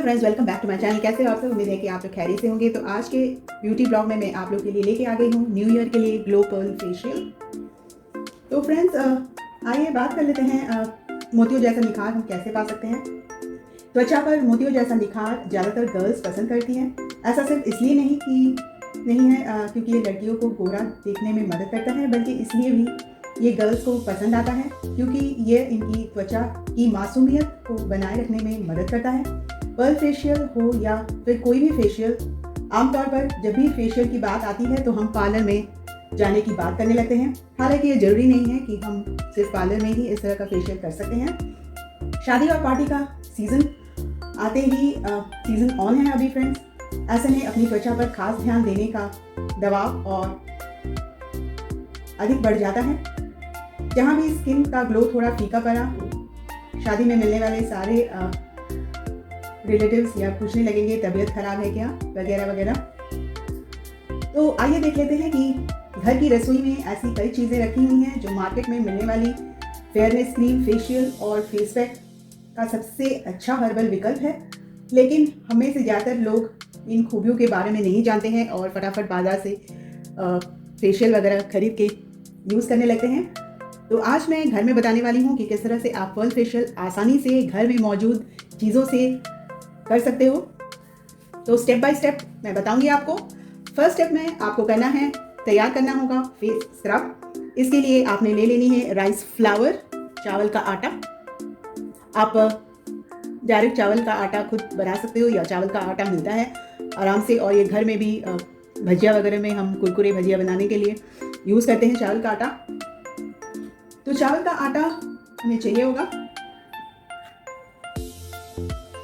Friends, welcome back to my channel. कैसे हो आप सब? उम्मीद है कि आप लोग खैरियत से होंगे। तो आज के ब्यूटी ब्लॉग में मैं आप लोग के लिए लेके आ गई हूँ न्यू ईयर के लिए ग्लो पर्ल फेशियल। तो फ्रेंड्स, आइए बात कर लेते हैं मोतियों जैसा निखार हम कैसे पा सकते हैं। त्वचा पर मोतियों जैसा निखार ज़्यादातर गर्ल्स पसंद करती हैं। ऐसा सिर्फ इसलिए नहीं है क्योंकि ये लड़कियों को गोरा देखने में मदद करता है, बल्कि इसलिए भी ये गर्ल्स को पसंद आता है क्योंकि ये इनकी त्वचा की मासूमियत को बनाए रखने में मदद करता है। पर्ल फेशियल हो या फिर कोई भी फेशियल, आमतौर पर जब भी फेशियल की बात आती है तो हम पार्लर में जाने की बात करने लगते हैं। हालांकि ये ज़रूरी नहीं है कि हम सिर्फ पार्लर में ही इस तरह का फेशियल कर सकते हैं। शादी और पार्टी का सीज़न आते ही सीज़न ऑन है अभी फ्रेंड्स। ऐसे में अपनी त्वचा पर खास ध्यान देने का दबाव और अधिक बढ़ जाता है। जहाँ भी स्किन का ग्लो थोड़ा फीका पड़ा, शादी में मिलने वाले सारे रिलेटिव्स या पूछने लगेंगे तबीयत खराब है क्या, वगैरह वगैरह। तो आइए देख लेते हैं कि घर की रसोई में ऐसी कई चीज़ें रखी हुई हैं जो मार्केट में मिलने वाली फेयरनेस क्रीम, फेशियल और फेस पैक का सबसे अच्छा हर्बल विकल्प है। लेकिन हमें से ज़्यादातर लोग इन खूबियों के बारे में नहीं जानते हैं और फटाफट बाजार से फेशियल वगैरह खरीद के यूज़ करने लगते हैं। तो आज मैं घर में बताने वाली हूँ कि किस तरह से आप पर्ल फेशियल आसानी से घर में मौजूद चीज़ों से कर सकते हो। तो स्टेप बाय स्टेप मैं बताऊंगी आपको। फर्स्ट स्टेप में आपको करना है, तैयार करना होगा फेस स्क्रब। इसके लिए आपने ले लेनी है राइस फ्लावर, चावल का आटा। आप डायरेक्ट चावल का आटा खुद बना सकते हो या चावल का आटा मिलता है आराम से, और ये घर में भी भजिया वगैरह में हम कुरकुरे भजिया बनाने के लिए यूज़ करते हैं चावल का आटा। तो चावल का आटा हमें चाहिए होगा।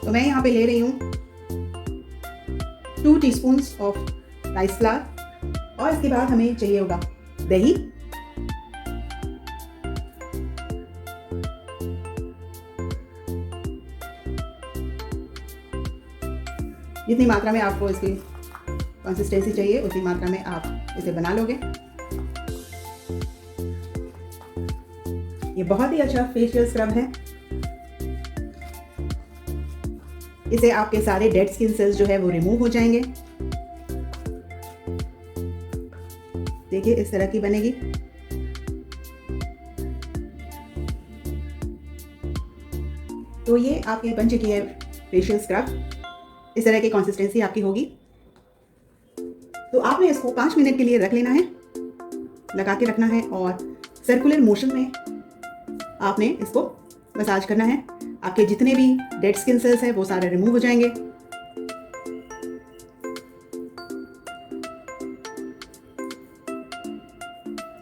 तो मैं यहाँ पे ले रही हूँ 2 टीस्पून्स ऑफ राइस फ्लावर, और इसके बाद हमें चाहिए होगा दही, जितनी मात्रा में आपको इसकी कंसिस्टेंसी चाहिए उतनी मात्रा में आप इसे बना लोगे। ये बहुत ही अच्छा फेशियल स्क्रब है। इसे आपके सारे डेड स्किन सेल्स जो है वो रिमूव हो जाएंगे। देखिए इस तरह की बनेगी। तो ये आपकी बन चुकी है फेशियल स्क्रब। इस तरह की कंसिस्टेंसी आपकी होगी। तो आपने इसको 5 मिनट के लिए रख लेना है, लगा के रखना है, और सर्कुलर मोशन में आपने इसको मसाज करना है। आपके जितने भी डेड स्किन सेल्स हैं वो सारे रिमूव हो जाएंगे।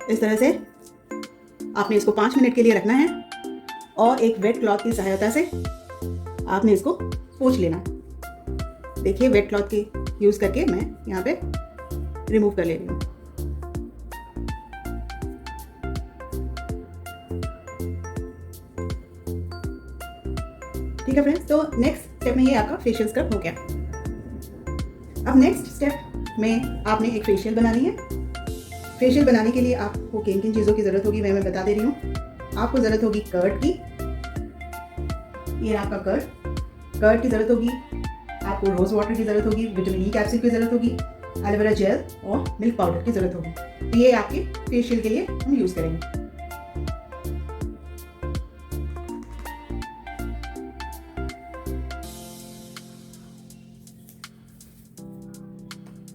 इस तरह से आपने इसको 5 मिनट के लिए रखना है, और एक वेट क्लॉथ की सहायता से आपने इसको पोंछ लेना है। देखिए वेट क्लॉथ की यूज़ करके मैं यहाँ पे रिमूव कर ले रही हूँ। ठीक है फ्रेंड्स, तो नेक्स्ट स्टेप में ये आपका फेशियल स्क्रब हो गया। अब नेक्स्ट स्टेप में आपने एक फेशियल बनानी है। फेशियल बनाने के लिए आपको किन किन चीज़ों की ज़रूरत होगी मैं बता दे रही हूँ। आपको ज़रूरत होगी कर्ड की, ये आपका कर्ड की ज़रूरत होगी। आपको रोज़ वाटर की ज़रूरत होगी, विटामिन ई कैप्सूल की ज़रूरत होगी, एलोवेरा जेल और मिल्क पाउडर की ज़रूरत होगी। तो ये आपके फेशियल के लिए हम यूज़ करेंगे।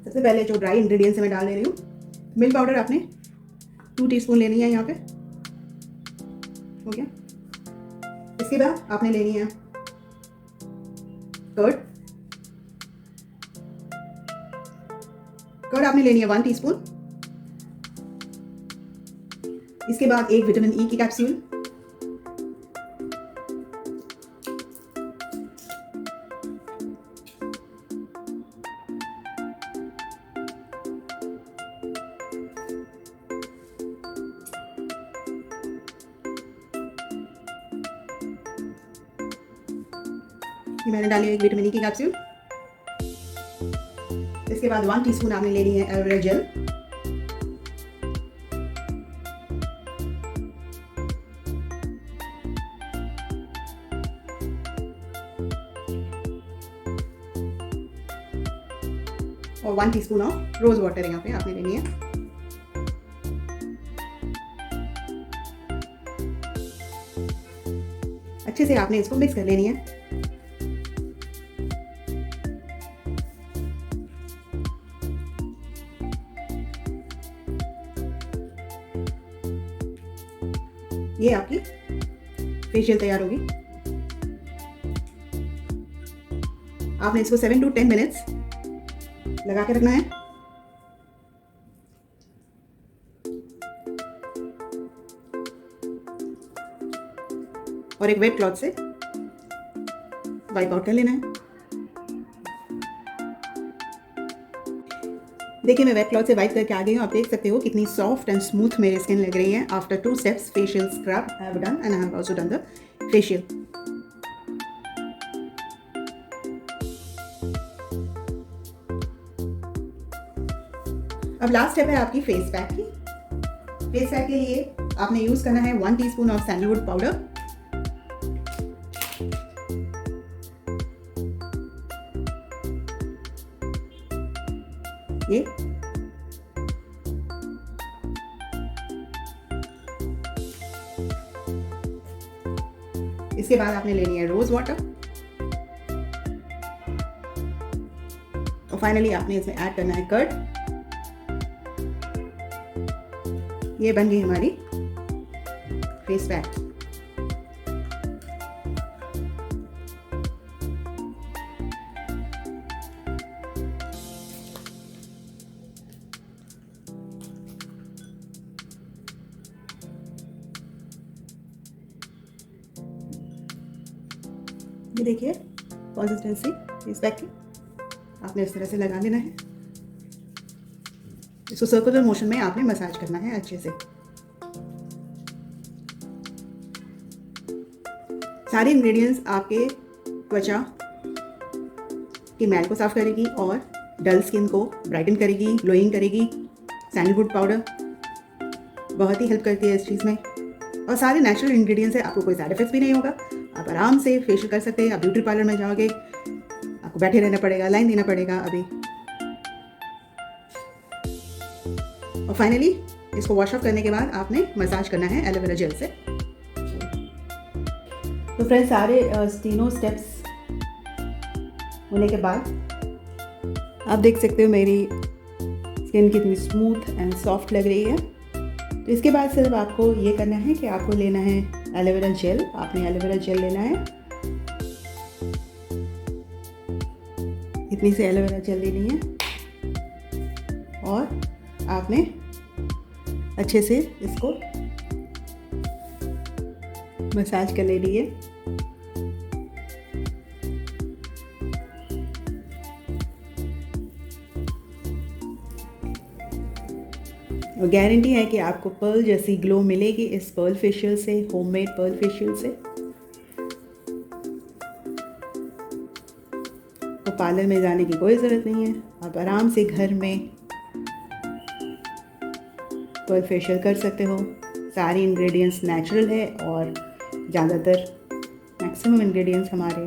सबसे पहले जो ड्राई इंग्रेडिएंट्स मैं डाल दे रही हूँ। मिल्क पाउडर आपने 2 टीस्पून लेनी है यहाँ पे, हो गया। इसके बाद आपने लेनी है कर्ड आपने लेनी है 1 टीस्पून। इसके बाद एक विटामिन ई की कैप्सूल, ये मैंने डाली एक विटामिन ई की कैप्सूल। इसके बाद 1 टीस्पून आपने लेनी है एलोवेरा जेल, और 1 टीस्पून ऑफ रोज़ वाटर यहाँ पे आपने लेनी है। अच्छे से आपने इसको मिक्स कर लेनी है। ये आपकी फेशियल तैयार होगी। आपने इसको 7 to 10 मिनट्स लगा के रखना है। और एक वेट क्लॉथ से वाइप आउट कर लेना है। देखिए मैं वेट क्लॉथ से वाइप करके आ गई हूँ। आप देख सकते हो कितनी सॉफ्ट एंड स्मूथ मेरी स्किन लग रही है। After 2 steps facial scrub I have done and I have also done the facial. अब लास्ट स्टेप है आपकी फेस पैक की। फेस पैक के लिए आपने यूज करना है 1 टीस्पून ऑफ सैंडलवुड पाउडर। ये इसके बाद आपने लेनी है रोज वाटर और फाइनली आपने इसमें ऐड करना है कर्ड। ये बन गई हमारी फेस पैक। ये देखिए कंसिस्टेंसी फेस पैक की आपने इस तरह से लगा लेना है। इसको सर्कुलर मोशन में आपने मसाज करना है अच्छे से। सारे इंग्रेडिएंट्स आपके त्वचा की मैल को साफ करेगी और डल स्किन को ब्राइटन करेगी, ग्लोइंग करेगी। सैंडलवुड पाउडर बहुत ही हेल्प करती है इस चीज़ में और सारे नेचुरल इंग्रेडिएंट्स है। आपको कोई साइड इफेक्ट्स भी नहीं होगा। आप आराम से फेशियल कर सकते हैं। आप ब्यूटी पार्लर में जाओगे, आपको बैठे रहना पड़ेगा, लाइन देना पड़ेगा अभी। और फाइनली इसको वॉश ऑफ करने के बाद आपने मसाज करना है एलोवेरा जेल से। तो फ्रेंड्स सारे तीनों स्टेप्स होने के बाद आप देख सकते हो मेरी स्किन कितनी स्मूथ एंड सॉफ्ट लग रही है। तो इसके बाद सिर्फ आपको ये करना है कि आपको लेना है एलोवेरा जेल। आपने एलोवेरा जेल लेना है, इतनी सी एलोवेरा जेल लेनी है और आपने अच्छे से इसको मसाज कर लेनी है। और गारंटी है कि आपको पर्ल जैसी ग्लो मिलेगी इस पर्ल फेशियल से, होममेड पर्ल फेशियल से। तो पार्लर में जाने की कोई ज़रूरत नहीं है। आप आराम से घर में पर्ल फेशियल कर सकते हो। सारी इंग्रेडिएंट्स नेचुरल है और ज़्यादातर मैक्सिमम इंग्रेडिएंट्स हमारे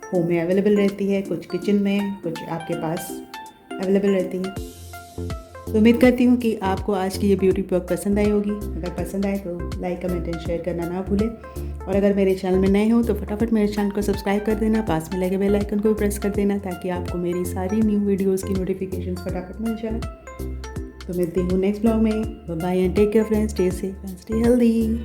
होम में अवेलेबल रहती है। कुछ किचन में, कुछ आपके पास अवेलेबल रहती है। तो उम्मीद करती हूँ कि आपको आज की ये ब्यूटी ब्लॉग पसंद आई होगी। अगर पसंद आए तो लाइक, कमेंट एंड शेयर करना ना भूलें। और अगर मेरे चैनल में नए हो तो फटाफट मेरे चैनल को सब्सक्राइब कर देना, पास में लगे बेल आइकन को भी प्रेस कर देना ताकि आपको मेरी सारी न्यू वीडियोज़ की नोटिफिकेशन फटाफट मिल जाए। तो मिलती हूँ नेक्स्ट ब्लॉग में। Bye bye and take care friends, stay safe and stay healthy.